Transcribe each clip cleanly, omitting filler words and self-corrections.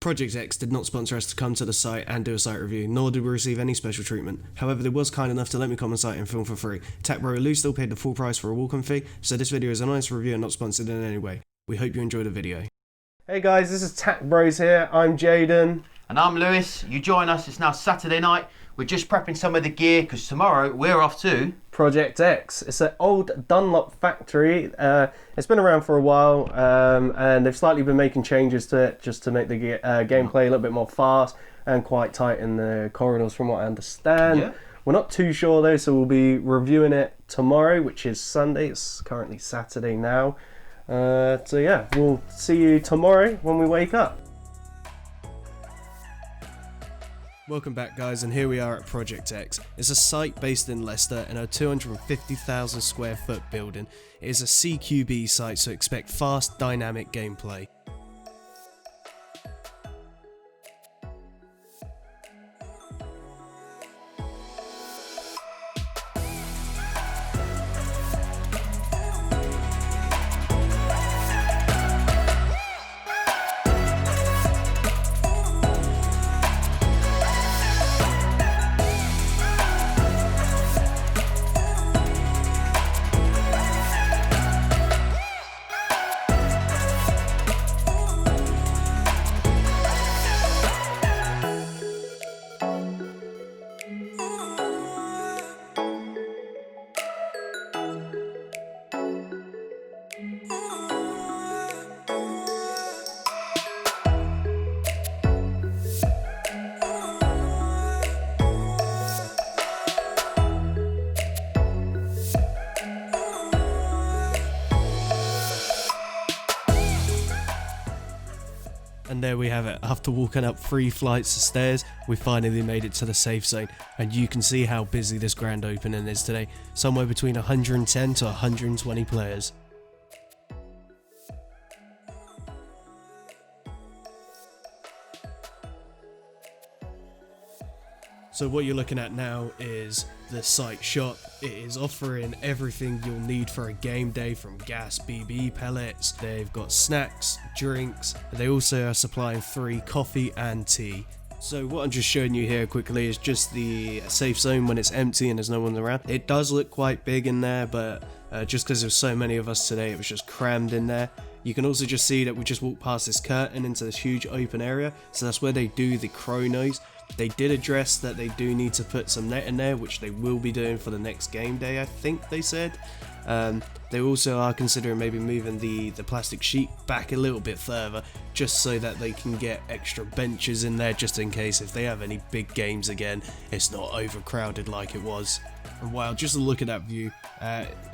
ProjectX did not sponsor us to come to the site and do a site review, nor did we receive any special treatment. However, they was kind enough to let me come on site and film for free. TechBro Lou still paid the full price for a walk-in fee, so this video is an honest review and not sponsored in any way. We hope you enjoy the video. Hey guys, this is Tech Bros here. I'm Jaden. And I'm Lewis. You join us, it's now Saturday night. We're just prepping some of the gear because tomorrow we're off to ProjectX. It's an old Dunlop factory. It's been around for a while and they've slightly been making changes to it just to make the gameplay a little bit more fast and quite tight in the corridors from what I understand. Yeah. We're not too sure though, so we'll be reviewing it tomorrow, which is Sunday. It's currently Saturday now. So yeah, we'll see you tomorrow when we wake up. Welcome back guys, and here we are at ProjectX. It's a site based in Leicester in a 250,000 square foot building. It is a CQB site, so expect fast, dynamic gameplay. And there we have it. After walking up 3 flights of stairs, we finally made it to the safe zone, and you can see how busy this grand opening is today. Somewhere between 110 to 120 players. So what you're looking at now is the site shop. It is offering everything you'll need for a game day, from gas, BB pellets. They've got snacks, drinks. They also are supplying free coffee and tea. So what I'm just showing you here quickly is just the safe zone when it's empty and there's no one around. It does look quite big in there, but just because there's so many of us today, it was just crammed in there. You can also just see that we just walked past this curtain into this huge open area, so that's where they do the chronos. They did address that they do need to put some net in there, which they will be doing for the next game day, I think they said. They also are considering maybe moving the plastic sheet back a little bit further, just so that they can get extra benches in there, just in case if they have any big games again, it's not overcrowded like it was. And wow, just a look at that view.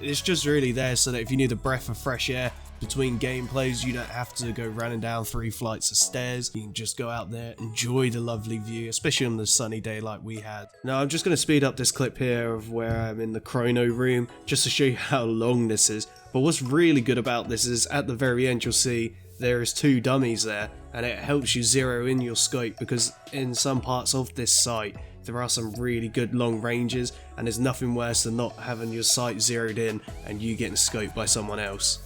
It's just really there so that if you need a breath of fresh air between gameplays, you don't have to go running down 3 flights of stairs. You can just go out there, enjoy the lovely view, especially on the sunny day like we had. Now I'm just going to speed up this clip here of where I'm in the chrono room, just to show you how long this is. But what's really good about this is at the very end you'll see there is 2 dummies there, and it helps you zero in your scope, because in some parts of this site there are some really good long ranges, and there's nothing worse than not having your sight zeroed in and you getting scoped by someone else.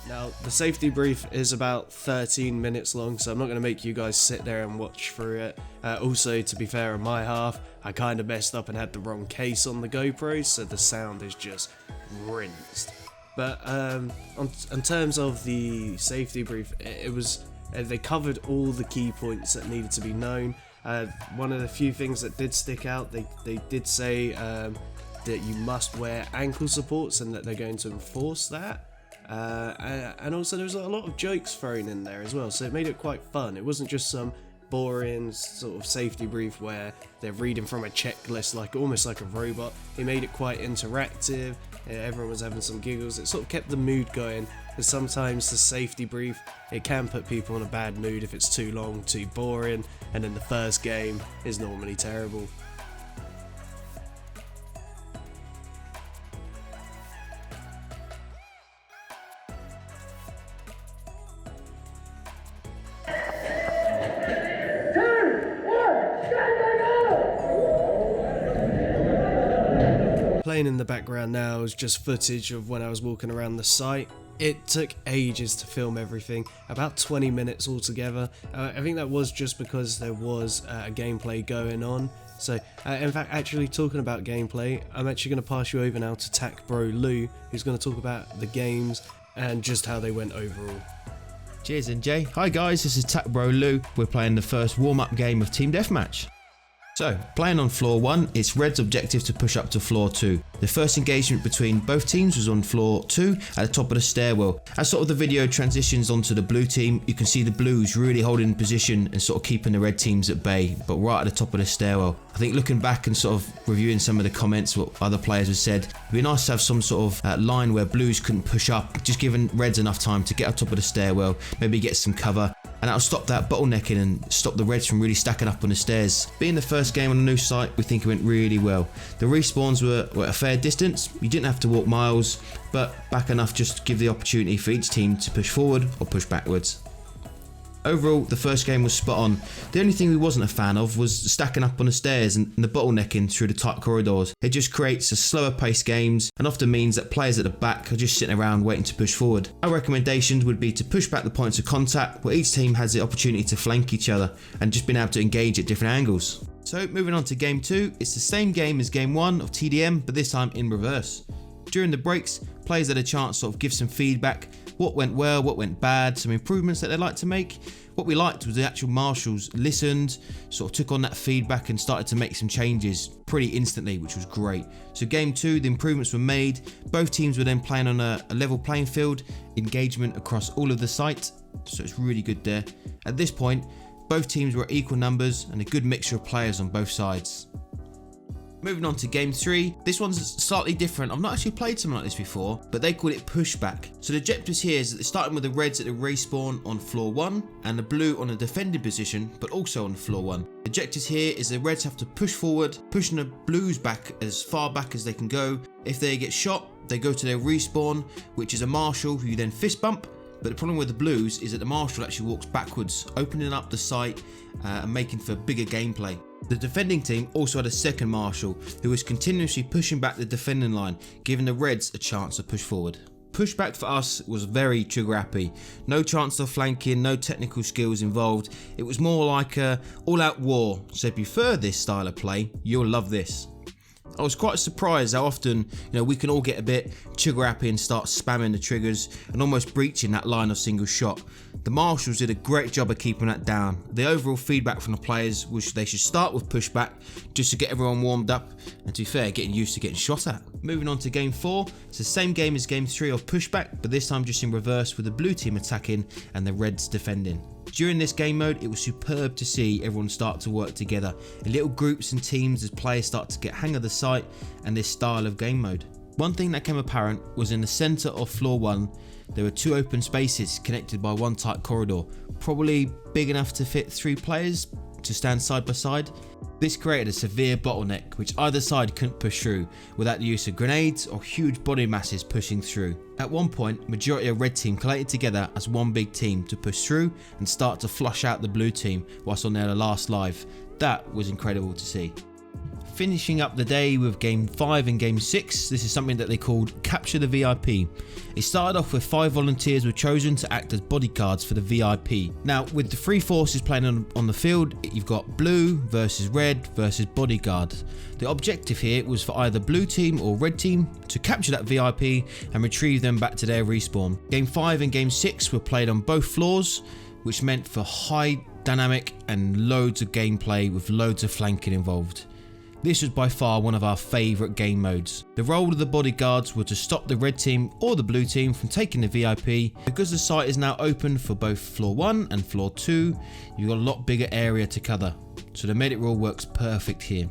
Now, the safety brief is about 13 minutes long, so I'm not going to make you guys sit there and watch through it. Also, to be fair, on my half, I kind of messed up and had the wrong case on the GoPro, so the sound is just rinsed. But in terms of the safety brief, it was they covered all the key points that needed to be known. One of the few things that did stick out, they did say that you must wear ankle supports and that they're going to enforce that. And also there was a lot of jokes thrown in there as well, so it made it quite fun. It wasn't just some boring sort of safety brief where they're reading from a checklist like almost like a robot. They made it quite interactive. Everyone was having some giggles. It sort of kept the mood going, because sometimes the safety brief, it can put people in a bad mood if it's too long, too boring, and then the first game is normally terrible. playing in the background now is just footage of when I was walking around the site. It took ages to film everything, about 20 minutes altogether. I think that was just because there was a gameplay going on. So, in fact, actually talking about gameplay, I'm actually going to pass you over now to Tech Bro Lou, who's going to talk about the games and just how they went overall. Cheers, NJ. Hi guys, this is Tech Bro Lou. We're playing the first warm-up game of Team Deathmatch. So, playing on floor 1, it's Red's objective to push up to floor 2. The first engagement between both teams was on floor 2 at the top of the stairwell. As sort of the video transitions onto the blue team, you can see the blues really holding position and sort of keeping the red teams at bay, but right at the top of the stairwell. I think looking back and sort of reviewing some of the comments, what other players have said, it'd be nice to have some sort of line where blues couldn't push up, just giving reds enough time to get up top of the stairwell, maybe get some cover, and that'll stop that bottlenecking and stop the reds from really stacking up on the stairs. Being the first game on a new site, we think it went really well. The respawns were at a fair distance, you didn't have to walk miles, but back enough just to give the opportunity for each team to push forward or push backwards. Overall, the first game was spot on. The only thing we wasn't a fan of was stacking up on the stairs and the bottlenecking through the tight corridors. It just creates a slower paced games and often means that players at the back are just sitting around waiting to push forward. Our recommendations would be to push back the points of contact where each team has the opportunity to flank each other and just being able to engage at different angles. So moving on to game 2, it's the same game as game 1 of TDM, but this time in reverse. During the breaks, players had a chance to sort of give some feedback, what went well, what went bad, some improvements that they'd like to make. What we liked was the actual marshals listened, sort of took on that feedback and started to make some changes pretty instantly, which was great. So game 2, the improvements were made, both teams were then playing on a level playing field, engagement across all of the sites, so it's really good there. At this point, both teams were at equal numbers and a good mixture of players on both sides. Moving on to game 3, this one's slightly different. I've not actually played something like this before, but they call it pushback. So the objectives here is that they're starting with the reds at the respawn on floor 1 and the blue on a defending position, but also on floor 1. The objectives here is the reds have to push forward, pushing the blues back as far back as they can go. If they get shot, they go to their respawn, which is a marshal who you then fist bump. But the problem with the blues is that the marshal actually walks backwards, opening up the site and making for bigger gameplay. The defending team also had a second marshal who was continuously pushing back the defending line, giving the reds a chance to push forward. Pushback for us was very trigger happy. No chance of flanking, no technical skills involved. It was more like a all-out war. So if you prefer this style of play, you'll love this. I was quite surprised how often, we can all get a bit trigger happy and start spamming the triggers and almost breaching that line of single shot. The marshals did a great job of keeping that down. The overall feedback from the players was they should start with pushback just to get everyone warmed up and, to be fair, getting used to getting shot at. Moving on to game 4, it's the same game as game 3 of pushback, but this time just in reverse with the blue team attacking and the reds defending. During this game mode, it was superb to see everyone start to work together in little groups and teams as players start to get hang of the site and this style of game mode. One thing that came apparent was in the centre of floor 1, there were 2 open spaces connected by one tight corridor, probably big enough to fit 3 players to stand side by side. This created a severe bottleneck which either side couldn't push through without the use of grenades or huge body masses pushing through. At one point, majority of red team collated together as one big team to push through and start to flush out the blue team whilst on their last life. That was incredible to see. Finishing up the day with game 5 and game 6, this is something that they called Capture the VIP. It started off with 5 volunteers were chosen to act as bodyguards for the VIP. Now, with the 3 forces playing on the field, you've got blue versus red versus bodyguard. The objective here was for either blue team or red team to capture that VIP and retrieve them back to their respawn. Game 5 and game 6 were played on both floors, which meant for high dynamic and loads of gameplay with loads of flanking involved. This was by far one of our favourite game modes. The role of the bodyguards were to stop the red team or the blue team from taking the VIP. Because the site is now open for both floor 1 and floor 2, you've got a lot bigger area to cover. So the medic rule works perfect here.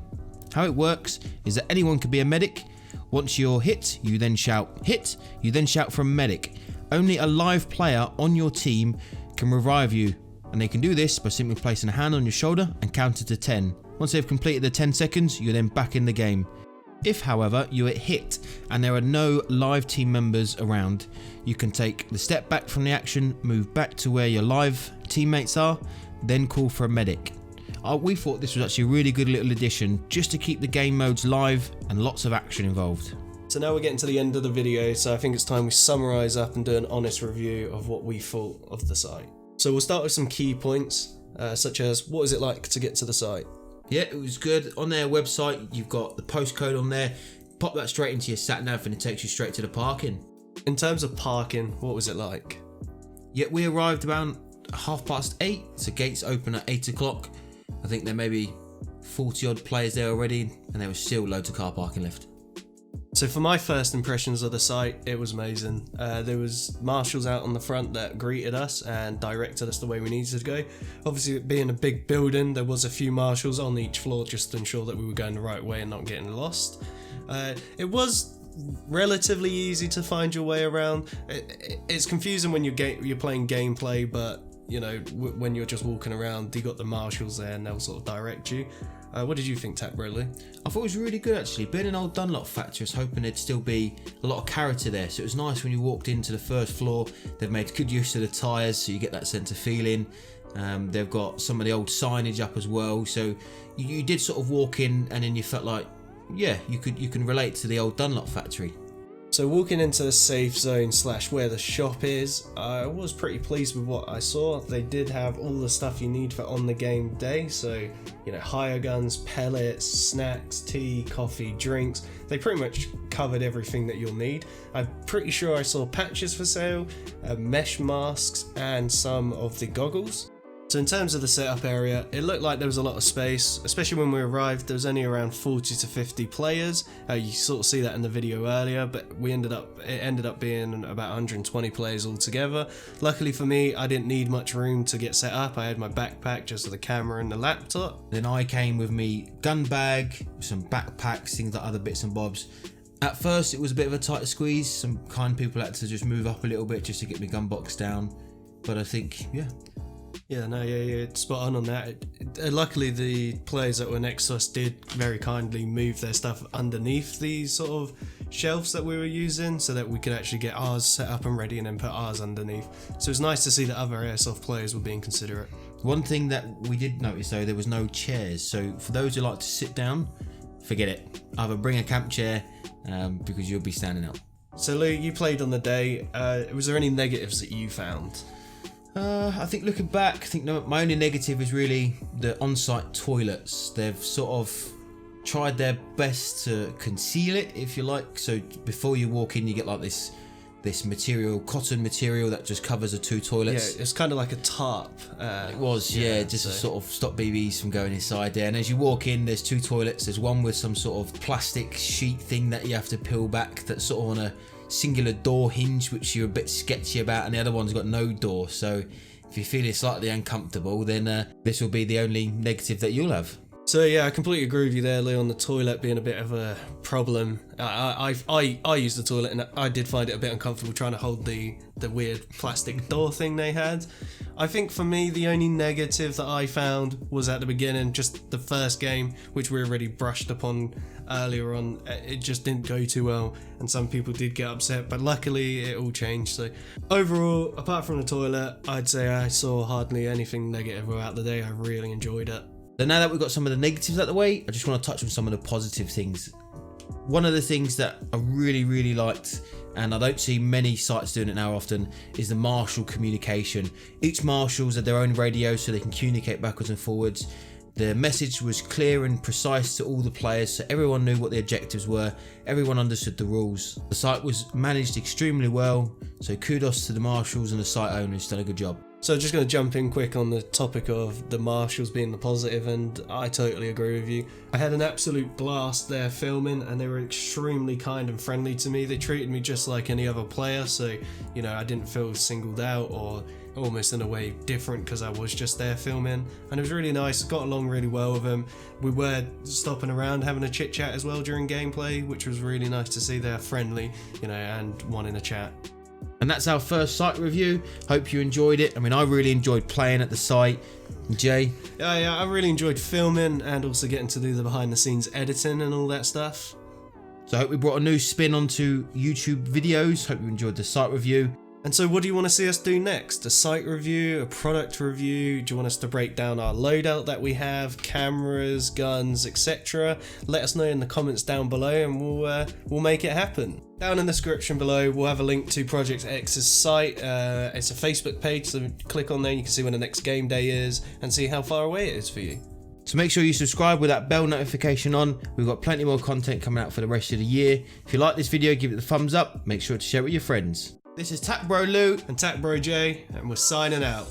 How it works is that anyone can be a medic. Once you're hit, you then shout hit, you then shout for a medic. Only a live player on your team can revive you, and they can do this by simply placing a hand on your shoulder and counting to 10. Once they've completed the 10 seconds, you're then back in the game. If, however, you are hit and there are no live team members around, you can take the step back from the action, move back to where your live teammates are, then call for a medic. We thought this was actually a really good little addition just to keep the game modes live and lots of action involved. So now we're getting to the end of the video, so I think it's time we summarise up and do an honest review of what we thought of the site. So we'll start with some key points, such as what is it like to get to the site? Yeah, it was good. On their website, you've got the postcode on there. Pop that straight into your sat-nav and it takes you straight to the parking. In terms of parking, what was it like? Yeah, we arrived around 8:30, so gates open at 8 o'clock. I think there may be 40 odd players there already, and there was still loads of car parking left. So for my first impressions of the site, it was amazing. There was marshals out on the front that greeted us and directed us the way we needed to go. Obviously, it being a big building, there was a few marshals on each floor just to ensure that we were going the right way and not getting lost. It was relatively easy to find your way around. It's confusing when you're playing gameplay, but you know, when you're just walking around, you got the marshals there and they'll sort of direct you. What did you think, Taproli? I thought it was really good actually. Being an old Dunlop factory, I was hoping there'd still be a lot of character there. So it was nice when you walked into the first floor. They've made good use of the tyres, so you get that sense of feeling. They've got some of the old signage up as well. So you did sort of walk in and then you felt like, yeah, you can relate to the old Dunlop factory. So walking into the safe zone / where the shop is, I was pretty pleased with what I saw. They did have all the stuff you need for on the game day. So, you know, hire guns, pellets, snacks, tea, coffee, drinks. They pretty much covered everything that you'll need. I'm pretty sure I saw patches for sale, mesh masks, and some of the goggles. So in terms of the setup area, it looked like there was a lot of space, especially when we arrived. There was only around 40 to 50 players. You sort of see that in the video earlier, but it ended up being about 120 players altogether. Luckily for me, I didn't need much room to get set up. I had my backpack just with the camera and the laptop. Then I came with me gun bag, some backpacks, things like other bits and bobs. At first it was a bit of a tighter squeeze. Some kind people had to just move up a little bit just to get my gun box down. But I think, yeah, spot on that. Luckily, the players that were next to us did very kindly move their stuff underneath these sort of shelves that we were using so that we could actually get ours set up and ready and then put ours underneath. So it's nice to see that other Airsoft players were being considerate. One thing that we did notice though, there was no chairs. So for those who like to sit down, forget it. Either bring a camp chair because you'll be standing up. So Lou, you played on the day. Was there any negatives that you found? I think looking back, I think my only negative is really the on-site toilets. They've sort of tried their best to conceal it, if you like. So before you walk in, you get like this material, cotton material that just covers the two toilets. Yeah, it's kind of like a tarp. It was, just to sort of stop BBs from going inside there. And as you walk in, there's two toilets. There's one with some sort of plastic sheet thing that you have to peel back that's sort of on a singular door hinge, which you're a bit sketchy about, and the other one's got no door. So if you're feeling slightly uncomfortable, then this will be the only negative that you'll have. So yeah, I completely agree with you there, Lou, on the toilet being a bit of a problem. I used the toilet and I did find it a bit uncomfortable trying to hold the weird plastic door thing they had. I think for me, the only negative that I found was at the beginning, just the first game, which we already brushed upon earlier on. It just didn't go too well and some people did get upset, but luckily it all changed. So overall, apart from the toilet, I'd say I saw hardly anything negative about the day. I really enjoyed it. So now that we've got some of the negatives out of the way, I just want to touch on some of the positive things. One of the things that I really liked, and I don't see many sites doing it now often, is the marshal communication. Each marshals have their own radio so they can communicate backwards and forwards. The message was clear and precise to all the players, so everyone knew what the objectives were, everyone understood the rules. The site was managed extremely well, so kudos to the marshals and the site owners, done a good job. So just going to jump in quick on the topic of the marshals being the positive, and I totally agree with you. I had an absolute blast there filming, and they were extremely kind and friendly to me. They treated me just like any other player, so you know, I didn't feel singled out or almost in a way different because I was just there filming, and it was really nice. Got along really well with them. We were stopping around having a chit chat as well during gameplay, which was really nice to see. They're friendly, you know, and wanting a chat. And that's our first site review. Hope you enjoyed it. I mean, I really enjoyed playing at the site. Jay? Yeah, I really enjoyed filming and also getting to do the behind the scenes editing and all that stuff. So I hope we brought a new spin onto YouTube videos. Hope you enjoyed the site review. And so what do you want to see us do next? A site review, a product review? Do you want us to break down our loadout that we have, cameras, guns, etc.? Let us know in the comments down below and we'll make it happen. Down in the description below we'll have a link to ProjectX's site. It's a Facebook page, so click on there and you can see when the next game day is and see how far away it is for you. So make sure you subscribe with that bell notification on. We've got plenty more content coming out for the rest of the year. If you like this video, give it the thumbs up. Make sure to share it with your friends. This is Tap Bro Lou and Tap Bro Jay, and we're signing out.